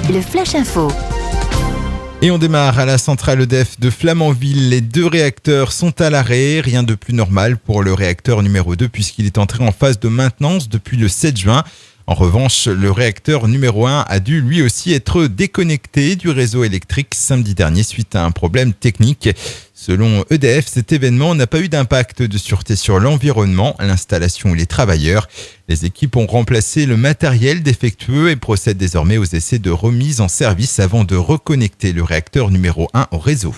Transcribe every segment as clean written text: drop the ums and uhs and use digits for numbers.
le Flash Info. Et on démarre à la centrale EDF de Flamanville. Les 2 réacteurs sont à l'arrêt. Rien de plus normal pour le réacteur numéro 2 puisqu'il est entré en phase de maintenance depuis le 7 juin. En revanche, le réacteur numéro 1 a dû lui aussi être déconnecté du réseau électrique samedi dernier suite à un problème technique. Selon EDF, cet événement n'a pas eu d'impact de sûreté sur l'environnement, l'installation ou les travailleurs. Les équipes ont remplacé le matériel défectueux et procèdent désormais aux essais de remise en service avant de reconnecter le réacteur numéro 1 au réseau.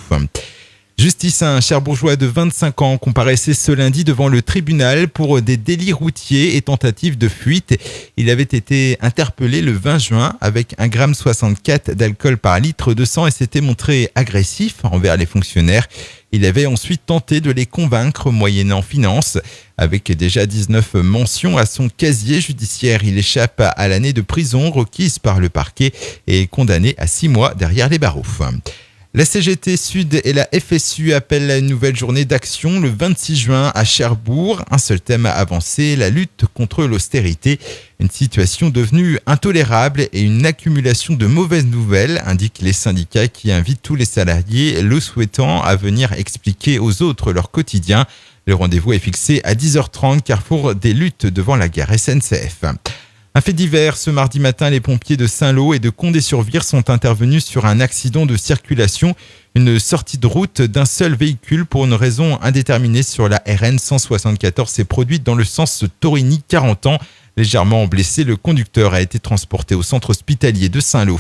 Justice, un Cherbourgeois de 25 ans comparaissait ce lundi devant le tribunal pour des délits routiers et tentatives de fuite. Il avait été interpellé le 20 juin avec 1,64 g d'alcool par litre de sang et s'était montré agressif envers les fonctionnaires. Il avait ensuite tenté de les convaincre moyennant finance. Avec déjà 19 mentions à son casier judiciaire, il échappe à l'année de prison requise par le parquet et est condamné à 6 mois derrière les barreaux. La CGT Sud et la FSU appellent à une nouvelle journée d'action le 26 juin à Cherbourg. Un seul thème à avancer, la lutte contre l'austérité. Une situation devenue intolérable et une accumulation de mauvaises nouvelles, indiquent les syndicats qui invitent tous les salariés le souhaitant à venir expliquer aux autres leur quotidien. Le rendez-vous est fixé à 10h30, carrefour des luttes devant la gare SNCF. Un fait divers, ce mardi matin, les pompiers de Saint-Lô et de Condé-sur-Vire sont intervenus sur un accident de circulation. Une sortie de route d'un seul véhicule pour une raison indéterminée sur la RN 174 s'est produite dans le sens Torigny-40 ans. Légèrement blessé, le conducteur a été transporté au centre hospitalier de Saint-Lô.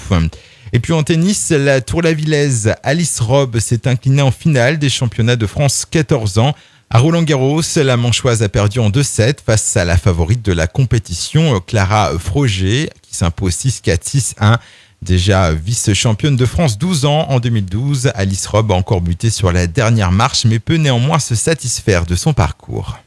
Et puis en tennis, la Tour-la-Villaise Alice Robb s'est inclinée en finale des championnats de France 14 ans. À Roland-Garros, la Manchoise a perdu en 2-7 face à la favorite de la compétition, Clara Froger, qui s'impose 6-4, 6-1. Déjà vice-championne de France 12 ans en 2012, Alice Robb a encore buté sur la dernière marche, mais peut néanmoins se satisfaire de son parcours.